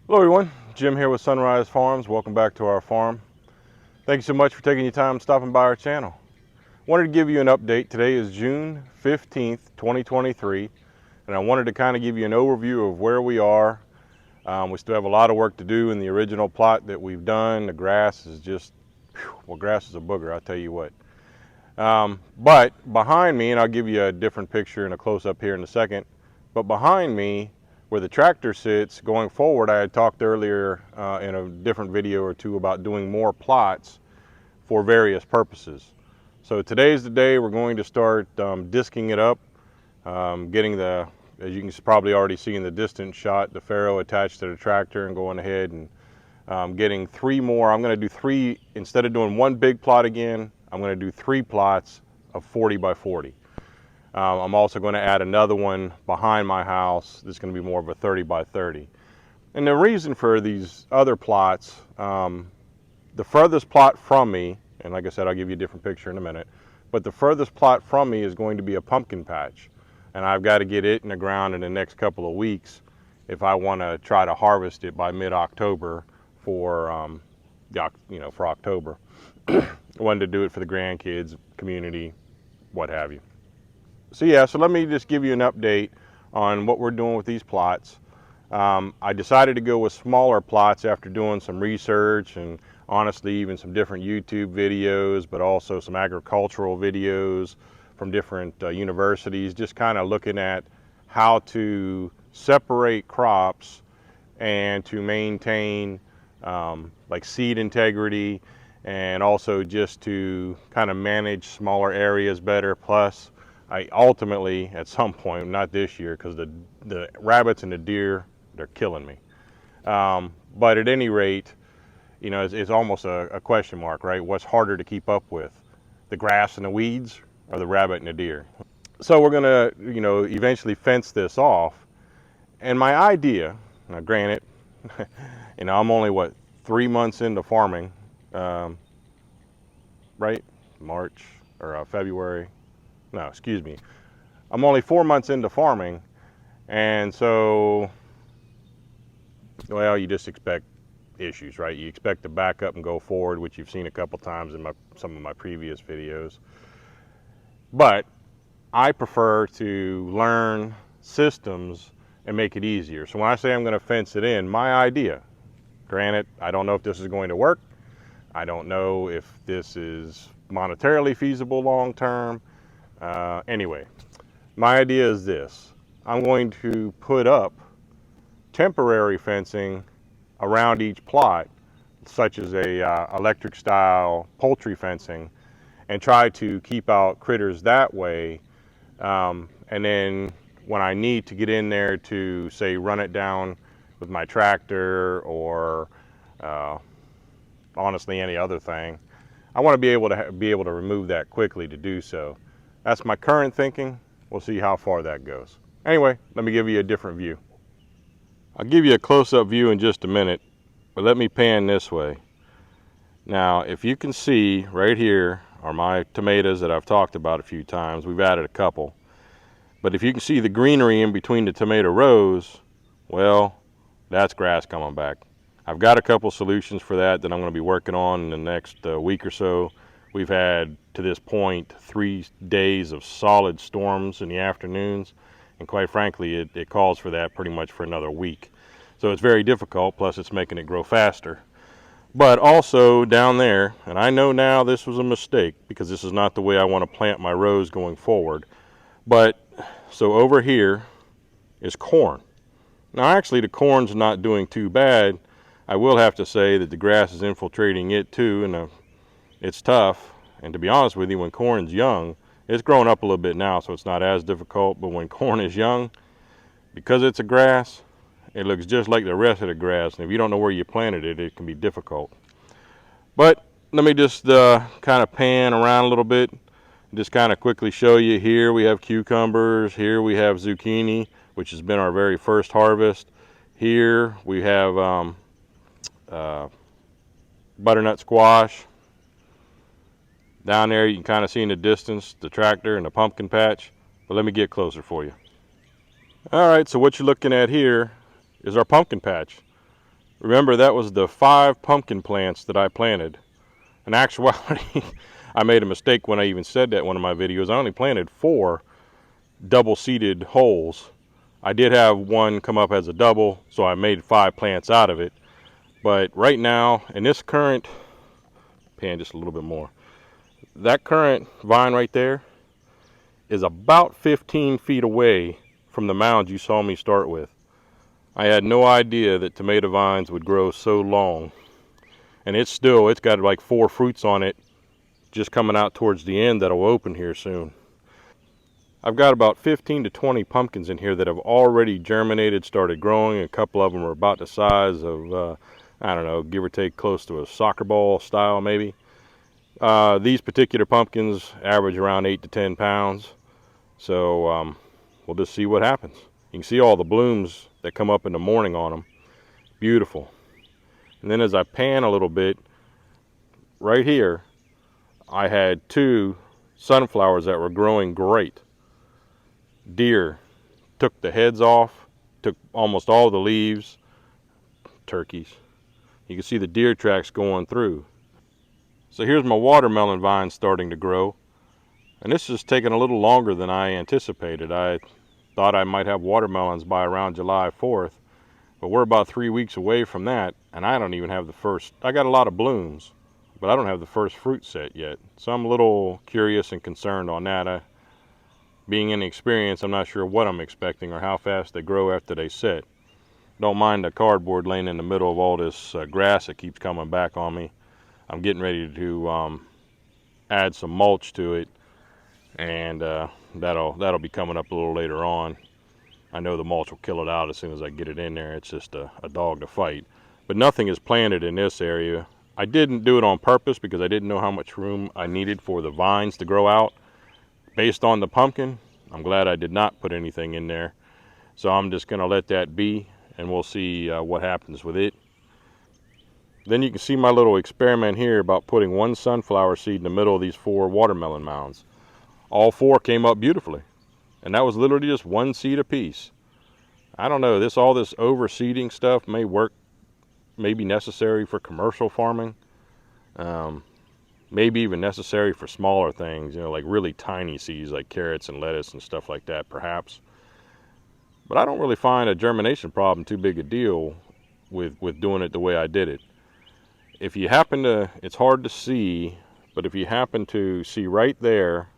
Hello everyone, Jim here with Sunrise Farms. Welcome back to our farm. Thank you so much for taking your time stopping by our channel. Wanted to give you an update. Today is June 15th, 2023, and I wanted to kind of give you an overview of where we are. We still have a lot of work to do in the original plot that we've done. The grass is just, well, grass is a booger, I'll tell you what. But behind me, and I'll give you a different picture and a close-up here in a second, but behind me, where the tractor sits, going forward, I had talked earlier in a different video or two about doing more plots for various purposes. So today's the day we're going to start disking it up, getting the, as you can probably already see in the distance shot, the Faro attached to the tractor and going ahead and getting 3 more. I'm going to do 3, instead of doing one big plot again, I'm going to do 3 plots of 40 by 40. I'm also going to add another one behind my house. This is going to be more of a 30 by 30. And the reason for these other plots, the furthest plot from me, and like I said, I'll give you a different picture in a minute, but the furthest plot from me is going to be a pumpkin patch. And I've got to get it in the ground in the next couple of weeks if I want to try to harvest it by mid-October for, for October. I wanted to do it for the grandkids, community, what have you. So yeah, so let me just give you an update on what we're doing with these plots. I decided to go with smaller plots after doing some research and honestly even some different YouTube videos, but also some agricultural videos from different universities, just kind of looking at how to separate crops and to maintain like seed integrity, and also just to kind of manage smaller areas better. Plus, I ultimately, at some point, not this year, because the rabbits and the deer, they're killing me. But at any rate, you know, it's almost a question mark, right? What's harder to keep up with, the grass and the weeds, or the rabbit and the deer? So we're gonna, you know, eventually fence this off. And my idea, now granted, you know, I'm only what, 3 months into farming, right? March or February. No, excuse me. I'm only 4 months into farming, and so, well, you just expect issues, right? You expect to back up and go forward, which you've seen a couple times in some of my previous videos. But I prefer to learn systems and make it easier. So when I say I'm going to fence it in, my idea, granted, I don't know if this is going to work. I don't know if this is monetarily feasible long term. Anyway, my idea is this. I'm going to put up temporary fencing around each plot, such as a electric style poultry fencing, and try to keep out critters that way. And then when I need to get in there to, say, run it down with my tractor or honestly any other thing, I want to be able to remove that quickly to do so. That's my current thinking. We'll see how far that goes. Anyway, let me give you a different view. I'll give you a close-up view in just a minute, but let me pan this way. Now, if you can see right here are my tomatoes that I've talked about a few times. We've added a couple. But if you can see the greenery in between the tomato rows, well, that's grass coming back. I've got a couple solutions for that I'm going to be working on in the next week or so. We've had, to this point, 3 days of solid storms in the afternoons, and quite frankly, it calls for that pretty much for another week. So it's very difficult, plus it's making it grow faster. But also down there, and I know now this was a mistake because this is not the way I want to plant my rows going forward, but so over here is corn. Now actually the corn's not doing too bad. I will have to say that the grass is infiltrating it too, and it's tough. And to be honest with you, when corn's young, it's growing up a little bit now, so it's not as difficult. But when corn is young, because it's a grass, it looks just like the rest of the grass. And if you don't know where you planted it, it can be difficult. But let me just kind of pan around a little bit. Just kind of quickly show you. Here we have cucumbers. Here we have zucchini, which has been our very first harvest. Here we have butternut squash. Down there you can kind of see in the distance the tractor and the pumpkin patch, but let me get closer for you. All right, so what you're looking at here is our pumpkin patch. Remember, that was the 5 pumpkin plants that I planted. In actuality, I made a mistake when I even said that in one of my videos. I only planted 4 double-seeded holes. I did have one come up as a double, so I made 5 plants out of it. But right now, in this current, pan just a little bit more, that current vine right there is about 15 feet away from the mound you saw me start with. I had no idea that tomato vines would grow so long. And it's got like 4 fruits on it just coming out towards the end that'll open here soon. I've got about 15 to 20 pumpkins in here that have already germinated, started growing. A couple of them are about the size of, I don't know, give or take close to a soccer ball style maybe. These particular pumpkins average around 8 to 10 pounds. So we'll just see what happens. You can see all the blooms that come up in the morning on them. Beautiful. And then as I pan a little bit, right here, I had 2 sunflowers that were growing great. Deer took the heads off, took almost all the leaves. Turkeys. You can see the deer tracks going through. So here's my watermelon vine starting to grow. And this is taking a little longer than I anticipated. I thought I might have watermelons by around July 4th, but we're about 3 weeks away from that, and I don't even have the first. I got a lot of blooms, but I don't have the first fruit set yet. So I'm a little curious and concerned on that. Being inexperienced, I'm not sure what I'm expecting or how fast they grow after they set. Don't mind the cardboard laying in the middle of all this grass that keeps coming back on me. I'm getting ready to add some mulch to it, and that'll be coming up a little later on. I know the mulch will kill it out as soon as I get it in there. It's just a dog to fight. But nothing is planted in this area. I didn't do it on purpose because I didn't know how much room I needed for the vines to grow out. Based on the pumpkin, I'm glad I did not put anything in there. So I'm just going to let that be, and we'll see what happens with it. Then you can see my little experiment here about putting 1 sunflower seed in the middle of these 4 watermelon mounds. All 4 came up beautifully, and that was literally just 1 seed apiece. I don't know, all this overseeding stuff may be necessary for commercial farming. Maybe even necessary for smaller things, like really tiny seeds like carrots and lettuce and stuff like that, perhaps. But I don't really find a germination problem too big a deal with doing it the way I did it. If you happen to, it's hard to see, but if you happen to see right there,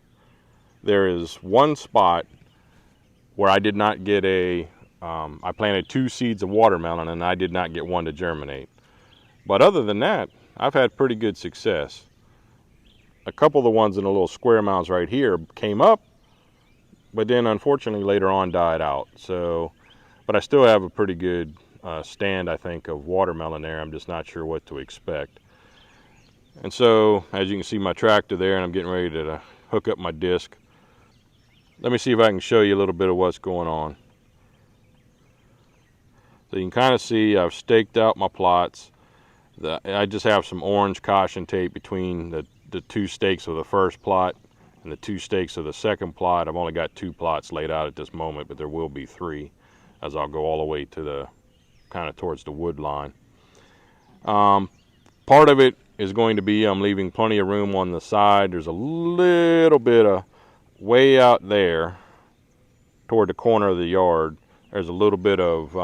there is one spot where I did not get I planted 2 seeds of watermelon and I did not get one to germinate. But other than that, I've had pretty good success. A couple of the ones in the little square mounds right here came up, but then unfortunately later on died out. But I still have a pretty good stand, I think, of watermelon there. I'm just not sure what to expect. And so, as you can see my tractor there, and I'm getting ready to hook up my disc. Let me see if I can show you a little bit of what's going on. So you can kind of see I've staked out my plots. I just have some orange caution tape between the 2 stakes of the first plot and the 2 stakes of the second plot. I've only got 2 plots laid out at this moment, but there will be 3 as I'll go all the way to the kind of towards the wood line. Part of it is going to be I'm leaving plenty of room on the side. There's a little bit of way out there toward the corner of the yard. There's a little bit of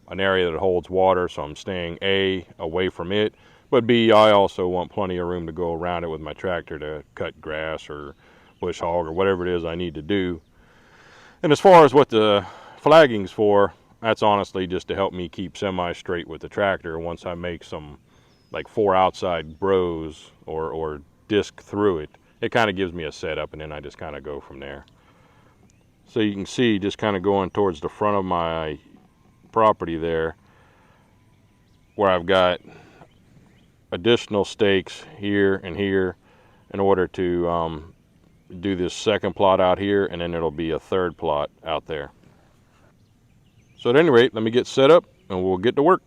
an area that holds water, so I'm staying A, away from it, but B, I also want plenty of room to go around it with my tractor to cut grass or bush hog or whatever it is I need to do. And as far as what the flagging's for, that's honestly just to help me keep semi-straight with the tractor once I make some like 4 outside rows or disc through it. It kind of gives me a setup, and then I just kind of go from there. So you can see just kind of going towards the front of my property there where I've got additional stakes here and here in order to do this second plot out here, and then it'll be a 3rd plot out there. So at any rate, let me get set up and we'll get to work.